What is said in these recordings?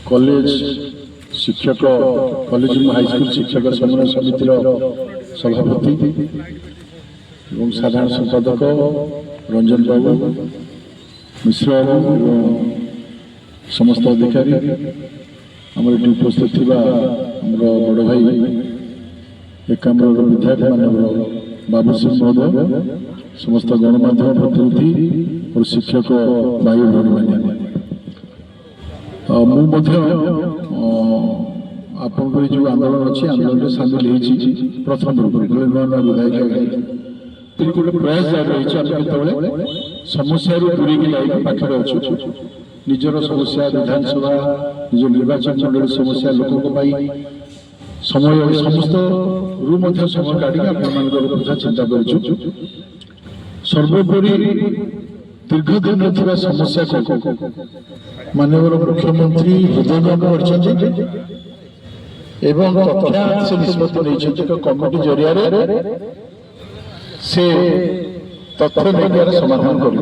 College शिक्षक college high school शिक्षक समन्वय समितिर सभापति एवं साधारण संपादक रंजन बाबू मिश्र बाबू समस्त अधिकारी आम उपस्थित बड़ भाई एकाम्र विधायक मानव बाबू सिंह महोदय समस्त गणमाध्यम प्रतिनिधि और शिक्षक भाई भौणी मैंने आपंकर जो आंदोलन अच्छी आंदोलन में सामिल हो प्रथम नुआ नुआ विधायक गोटे प्रयास जारी रही समस्या दूरे लाइक पाखे अच्छु निजर समस्या विधानसभा निज निर्वाचन मंडल समस्या लोक समय समस्त समय काढ़ कथा चिंता कर सर्वोपरि दीर्घदिन समस्या माननीय मुख्यमंत्री हृदयंगम कर निष्पत्ति कमिटी जरिया से तथ्य समाधान कर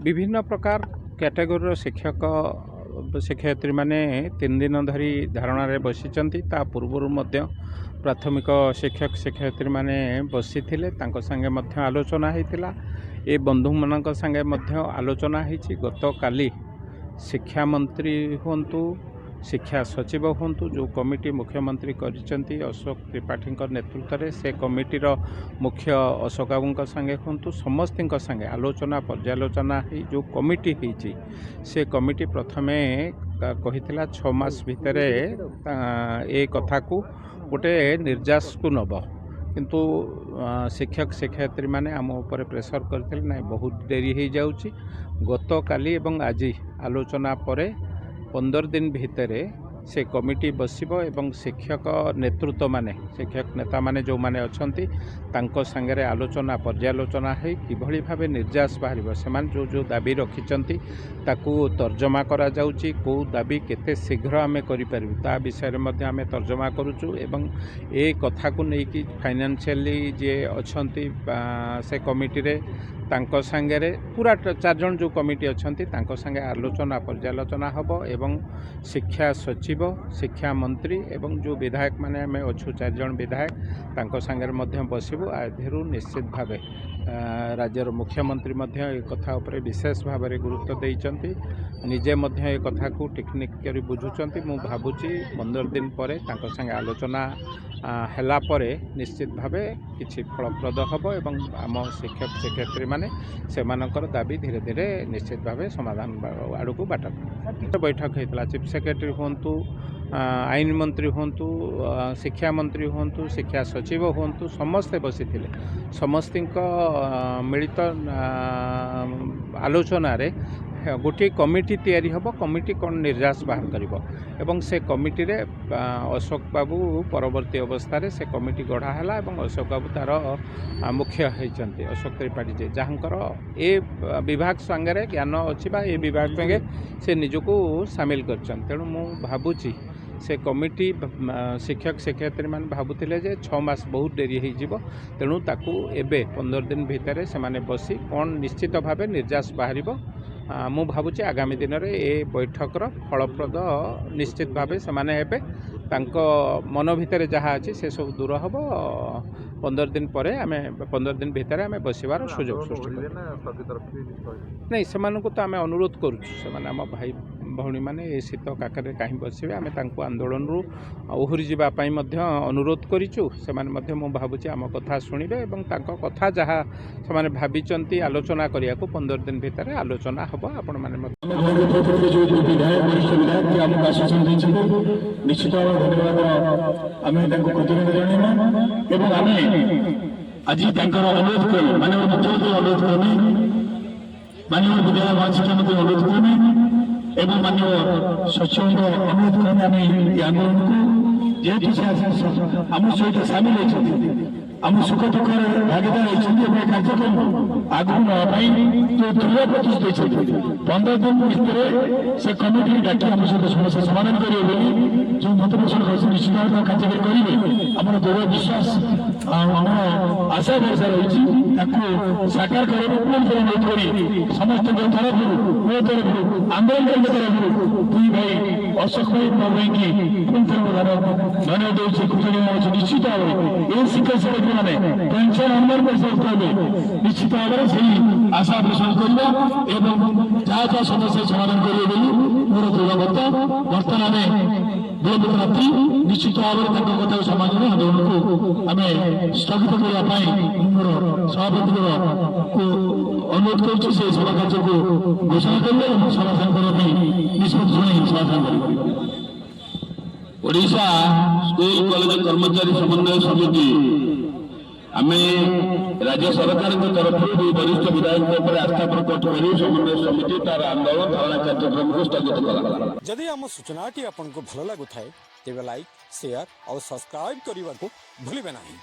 विभिन्न प्रकार कैटेगोरी शिक्षक शिक्षयित्री माने 3 दिन धरी धारणा बसी पूर्व प्राथमिक शिक्षक शिक्षयित्री माने बसी संगे आलोचना होता ए बंधु मान संगे आलोचना होती गत काली शिक्षा मंत्री हूँ शिक्षा सचिव हूँ जो कमिटी मुख्यमंत्री करिसेंती अशोक त्रिपाठी नेतृत्व में से कमिटीर मुख्य अशोक बाबू संगे हूँ समस्त संगे आलोचना पर्यालोचना जो कमिटी होती से कमिटी प्रथमे कहिथिला 6 मास भितर ए कथा को गोटे निर्यास को नब किंतु शिक्षक शिक्षयित्री माने आम उपर प्रेसर करथिले ना बहुत देरी हो जाउची गत काली एवं आज आलोचना परे 15 दिन भितर से कमिटी बसिबो एवं शिक्षक नेतृत्व माने शिक्षक नेता माने जो माने अछंती तांको संगे आलोचना पर्यालोचना है किभली भावे निर्यास बाहर से जो जो दाबी रखिंट ताकू तर्जमा करा जाउची को दाबी केते शीघ्र आमे करि परिबु ता विषय रे मध्ये आमे तर्जमा करूचु एवं ए कथा को लेकिन फाइनेंशियली जे अछंती से कमिटी रे तांको संगे पूरा 4 जन जो कमिटी अछंती तांको संगे आलोचना पर्यालोचना हबो एवं शिक्षा सचिव शिक्षा मंत्री एवं जो विधायक माने आमे अच्छु 4 जन विधायक तांको संगे मध्य बसिबु आधेरु निश्चित भावे राज्यर मुख्यमंत्री मध्य ए कथा उपरे विशेष भाव में गुरुत्व देइचंती निजे मध्य ए कथा को टेक्निक करी बुझुचंती मु भाबुची 15 दिन पर तांको संगे आलोचना हैला परे निश्चित भावे किछि फलप्रद हबो एवं आम शिक्षक शिक्षयित्री माने सेमानकर दाबी धीरे धीरे निश्चित भावे समाधान आड़ को बाट बैठक होता चीफ सेक्रेटरी हूँ आईन मंत्री हूँ शिक्षा मंत्री हूँ शिक्षा सचिव हूँ समस्ते बसी समस्त मिलित आलोचन गोटे कमिटी तैयारी हम कमिटी कौन निर्यास बाहर करिवो एवं से कमिटी रे अशोक बाबू परवर्ती अवस्था रे से कमिटी गढ़ा है एवं अशोक बाबू तार मुख्य होती अशोक त्रिपाठी जे जहाँकर ए विभाग संगे ज्ञान अच्छी ए विभाग संगे से निजको सामिल कर तेणु मु भावुची से कमिटी शिक्षक शिक्षयित्री मान भावुले जे 6 मास बहुत डेरी हो तेणु ताकू एबे 15 दिन भितर से माने बसी कौन निश्चित भावे निर्यास बाहर मु भावुची आगामी दिन में ए बैठकर फलप्रद निश्चित भावे से माने हेबे तांको मन भितर जहाँ अच्छी से सब दूर हम 15 दिन पर आम 15 दिन भितर आम बसबार सुजोग सृष्टि नहीं से तो आम अनुरोध करुँ आम भाई भौणी मैंने ये शीत काकर कहीं बसवे आम आंदोलन रु ओहरी जावाई अनुरोध करूँ से भावुची आम कथा शुणे और कथा जहाँ से भाई आलोचना करने को 15 दिन भितर आलोचना हम आपण मैंने निश्चित धन्यवाद आम आज अनुरोध कर माननीय मुख्यमंत्री अनुरोध करमी माननीय विद्यालय शिक्षा मंत्री अनुरोध करमी एवं माननीय सचिव अनुरोध करमी आम आंदोलन को जेहेतु आम सहित सामिल होती आम सुख दुख भागीदार होती कार्यक्रम आगू नापी जो दृढ़ प्रतिष्ठित 15 दिन भितर से कमिटी डाकी आम सहित समस्या समाधान करेंगे जो मत पोषण कर निश्चित भाव कार्यक्रम करेंगे आम दृढ़ विश्वास आम आशा भरोसा रही साकार समस्त तरफ मो तरफ आंदोलन तरफ दुई भाई अशोक भाई भाई की धन्यवाद दूसरी कृतज्ञ निश्चित भाव ये शिक्षक शिक्षक मैंने पेंशन नंबर निश्चित भाव से आशा पोषण करवा जहाँ जहाँ समस्या समाधान करेंगे मोर दृढ़ मत बर्तमान आम विलंबित रात्रि निश्चित भाव में कथा समाधान आंदोलन को आम स्थगित करने मोर सभापति को अनुरोध कर सभा कार्य को घोषणा करेंगे समाधान करने निष्पत्ति समाधान करेंगे। ओडिशा स्कूल कॉलेज कर्मचारी समन्वय समिति आम राज्य सरकार तरफ वरिष्ठ विधायक आस्था प्रकट कर समन्वय समिति तार आंदोलन धारणा कार्यक्रम को स्थगित कला। जदि आम सूचनाटी आपको भल लगुए तेज लाइक शेयर और सब्सक्राइब करने को भूलें नहीं।